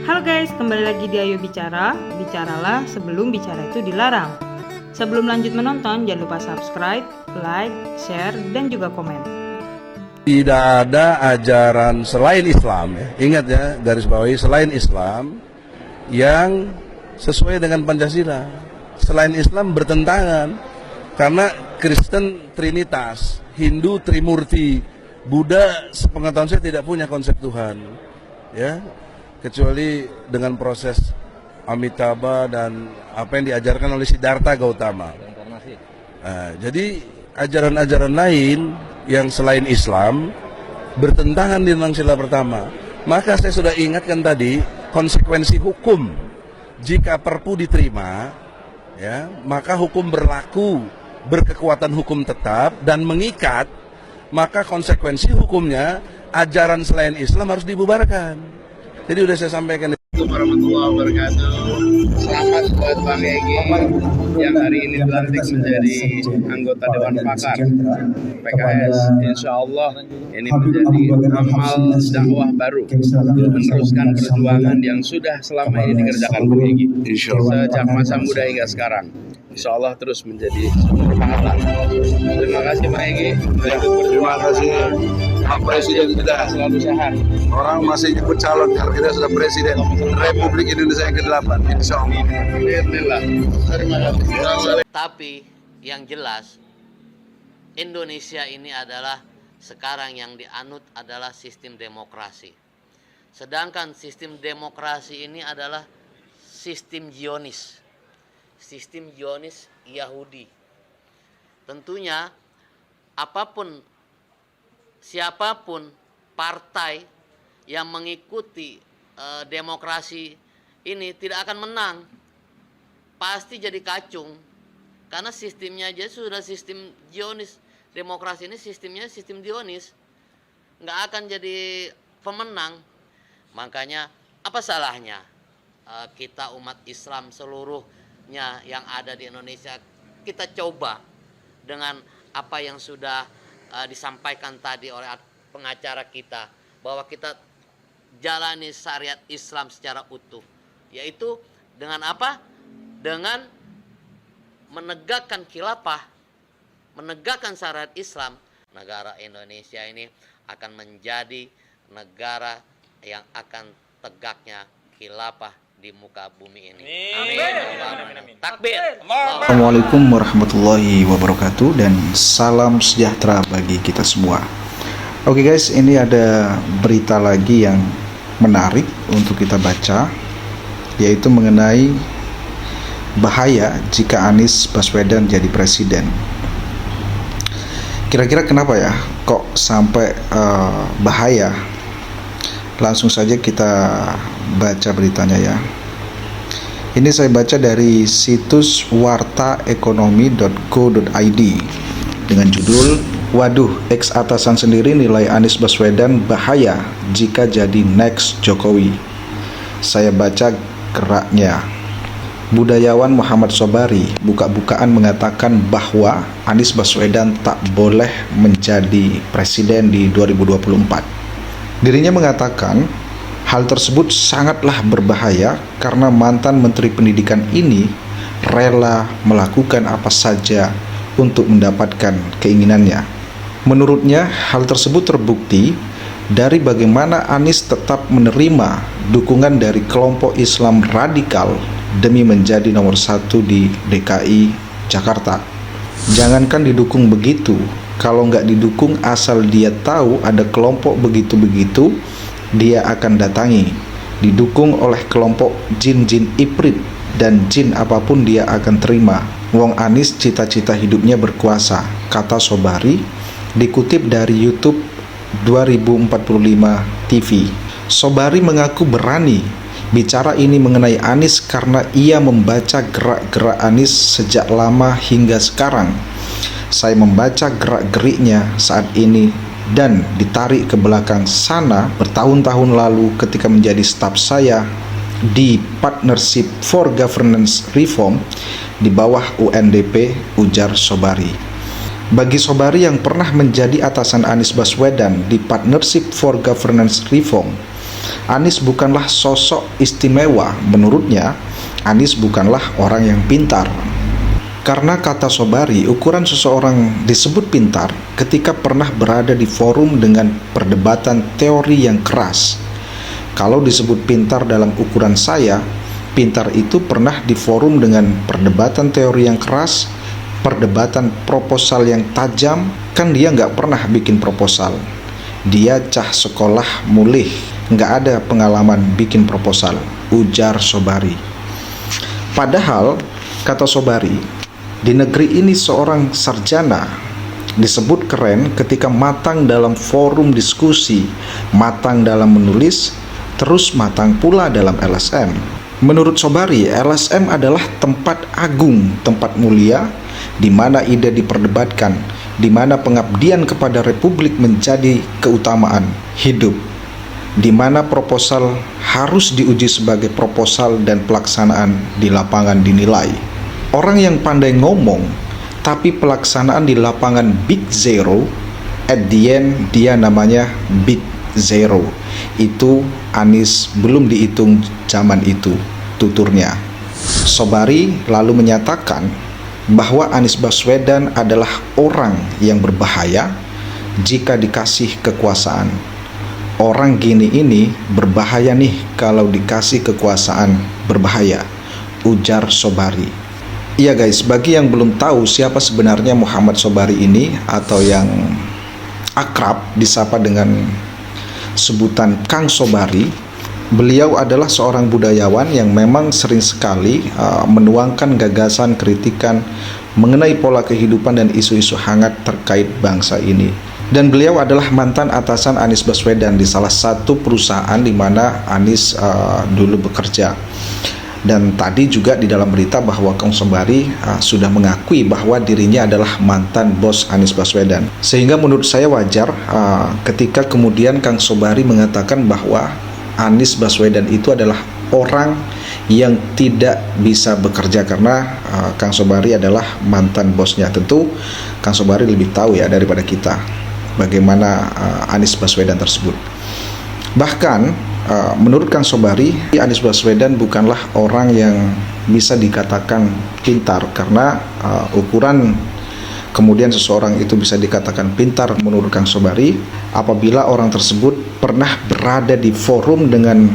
Halo guys, kembali lagi di Ayo Bicara. Bicaralah sebelum bicara itu dilarang. Sebelum lanjut menonton, jangan lupa subscribe, like, share, dan juga komen. Tidak ada ajaran selain Islam, ya. Ingat ya, garis bawahi selain Islam yang sesuai dengan Pancasila. Selain Islam bertentangan, karena Kristen Trinitas, Hindu Trimurti, Buddha sepengetahuan saya tidak punya konsep Tuhan, ya, kecuali dengan proses Amitabha dan apa yang diajarkan oleh Siddhartha Gautama. Nah, jadi ajaran-ajaran lain yang selain Islam bertentangan dengan sila pertama. Maka saya sudah ingatkan tadi konsekuensi hukum. Jika perpu diterima, ya, maka hukum berlaku, berkekuatan hukum tetap dan mengikat. Maka konsekuensi hukumnya ajaran selain Islam harus dibubarkan. Jadi sudah saya sampaikan. Assalamualaikum warahmatullahi wabarakatuh. Selamat buat Bang Egy yang hari ini dilantik menjadi anggota Dewan Pakar PKS. Insya Allah ini menjadi amal dakwah baru, meneruskan perjuangan yang sudah selama ini dikerjakan Bang Egy sejak masa muda hingga sekarang. Insya Allah terus menjadi sumber pahala. Terima kasih Bang Egy. Terima kasih Pak Presiden kita. Selalu sehat. Orang masih nyebut calon kalau kita sudah Presiden Republik Indonesia yang ke-8. Insya Allah. Alhamdulillah. Terima kasih. Tapi yang jelas Indonesia ini adalah sekarang yang dianut adalah sistem demokrasi. Sedangkan sistem demokrasi ini adalah sistem Zionis. Sistem Zionis Yahudi. Tentunya siapapun partai yang mengikuti demokrasi ini tidak akan menang. Pasti jadi kacung. Karena sistemnya aja sudah sistem Zionis. Demokrasi ini sistemnya sistem Zionis. Nggak akan jadi pemenang. Makanya apa salahnya kita umat Islam seluruhnya yang ada di Indonesia, kita coba dengan apa yang sudah disampaikan tadi oleh pengacara kita, bahwa kita jalani syariat Islam secara utuh, yaitu dengan apa? Dengan menegakkan khilafah, menegakkan syariat Islam. Negara Indonesia ini akan menjadi negara yang akan tegaknya khilafah di muka bumi ini. Amin. Takbir. Assalamualaikum warahmatullahi wabarakatuh dan salam sejahtera bagi kita semua. Oke guys, ini ada berita lagi yang menarik untuk kita baca, yaitu mengenai bahaya jika Anies Baswedan jadi presiden. Kira-kira kenapa ya kok sampai bahaya? Langsung saja kita baca beritanya ya. Ini saya baca dari situs wartaekonomi.co.id dengan judul "Waduh, ex atasan sendiri nilai Anies Baswedan bahaya jika jadi next Jokowi." Saya baca geraknya. Budayawan Muhammad Sobari buka-bukaan mengatakan bahwa Anies Baswedan tak boleh menjadi presiden di 2024. Dirinya mengatakan hal tersebut sangatlah berbahaya karena mantan Menteri Pendidikan ini rela melakukan apa saja untuk mendapatkan keinginannya. Menurutnya, hal tersebut terbukti dari bagaimana Anies tetap menerima dukungan dari kelompok Islam radikal demi menjadi nomor 1 di DKI Jakarta. Jangankan didukung begitu, kalau nggak didukung asal dia tahu ada kelompok begitu-begitu, dia akan datangi. Didukung oleh kelompok jin-jin iprit dan jin apapun dia akan terima. Wong Anies cita-cita hidupnya berkuasa, kata Sobari, dikutip dari YouTube 2045 TV. Sobari mengaku berani bicara ini mengenai Anies karena ia membaca gerak-gerak Anies sejak lama hingga sekarang. Saya membaca gerak-geriknya saat ini dan ditarik ke belakang sana bertahun-tahun lalu ketika menjadi staf saya di Partnership for Governance Reform di bawah UNDP, ujar Sobari. Bagi Sobari yang pernah menjadi atasan Anies Baswedan di Partnership for Governance Reform, Anies bukanlah sosok istimewa. Menurutnya, Anies bukanlah orang yang pintar. Karena kata Sobari, ukuran seseorang disebut pintar ketika pernah berada di forum dengan perdebatan teori yang keras. Kalau disebut pintar dalam ukuran saya, pintar itu pernah di forum dengan perdebatan teori yang keras, perdebatan proposal yang tajam. Kan dia nggak pernah bikin proposal. Dia cah sekolah mulih, nggak ada pengalaman bikin proposal, ujar Sobari. Padahal, kata Sobari, di negeri ini seorang sarjana disebut keren ketika matang dalam forum diskusi, matang dalam menulis, terus matang pula dalam LSM. Menurut Sobari, LSM adalah tempat agung, tempat mulia, di mana ide diperdebatkan, di mana pengabdian kepada Republik menjadi keutamaan hidup, di mana proposal harus diuji sebagai proposal dan pelaksanaan di lapangan dinilai. Orang yang pandai ngomong, tapi pelaksanaan di lapangan big zero, at the end dia namanya big zero. Itu Anies belum dihitung zaman itu, tuturnya. Sobari lalu menyatakan bahwa Anies Baswedan adalah orang yang berbahaya jika dikasih kekuasaan. Orang gini ini berbahaya nih kalau dikasih kekuasaan, berbahaya, ujar Sobari. Iya guys, bagi yang belum tahu siapa sebenarnya Muhammad Sobari ini, atau yang akrab disapa dengan sebutan Kang Sobari, beliau adalah seorang budayawan yang memang sering sekali menuangkan gagasan, kritikan mengenai pola kehidupan dan isu-isu hangat terkait bangsa ini. Dan beliau adalah mantan atasan Anies Baswedan di salah satu perusahaan di mana Anies dulu bekerja. Dan tadi juga di dalam berita bahwa Kang Sobari sudah mengakui bahwa dirinya adalah mantan bos Anies Baswedan. Sehingga menurut saya wajar ketika kemudian Kang Sobari mengatakan bahwa Anies Baswedan itu adalah orang yang tidak bisa bekerja karena Kang Sobari adalah mantan bosnya. Tentu Kang Sobari lebih tahu ya daripada kita bagaimana Anies Baswedan tersebut. Bahkan menurut Kang Sobari, Anies Baswedan bukanlah orang yang bisa dikatakan pintar, karena ukuran kemudian seseorang itu bisa dikatakan pintar menurut Kang Sobari apabila orang tersebut pernah berada di forum dengan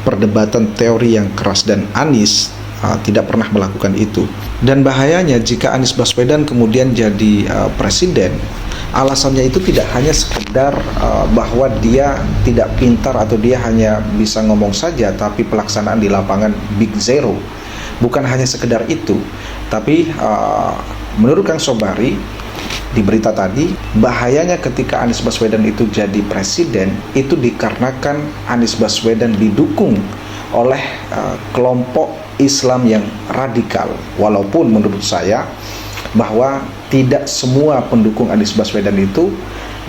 perdebatan teori yang keras, dan Anies tidak pernah melakukan itu. Dan bahayanya jika Anies Baswedan kemudian jadi presiden, alasannya itu tidak hanya sekedar bahwa dia tidak pintar atau dia hanya bisa ngomong saja, tapi pelaksanaan di lapangan big zero. Bukan hanya sekedar itu, tapi menurut Kang Sobari di berita tadi, bahayanya ketika Anies Baswedan itu jadi presiden itu dikarenakan Anies Baswedan didukung oleh kelompok Islam yang radikal. Walaupun menurut saya bahwa tidak semua pendukung Anies Baswedan itu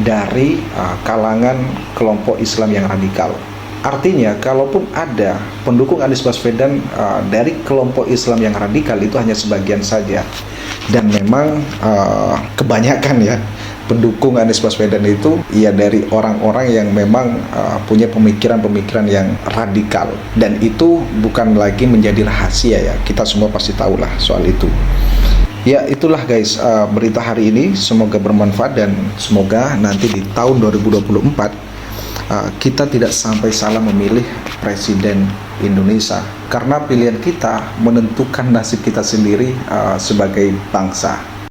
dari kalangan kelompok Islam yang radikal. Artinya, kalaupun ada pendukung Anies Baswedan dari kelompok Islam yang radikal, itu hanya sebagian saja. Dan memang kebanyakan ya pendukung Anies Baswedan itu ya dari orang-orang yang memang punya pemikiran-pemikiran yang radikal. Dan itu bukan lagi menjadi rahasia ya, kita semua pasti tahulah soal itu. Ya itulah guys berita hari ini, semoga bermanfaat dan semoga nanti di tahun 2024 kita tidak sampai salah memilih presiden Indonesia, karena pilihan kita menentukan nasib kita sendiri sebagai bangsa.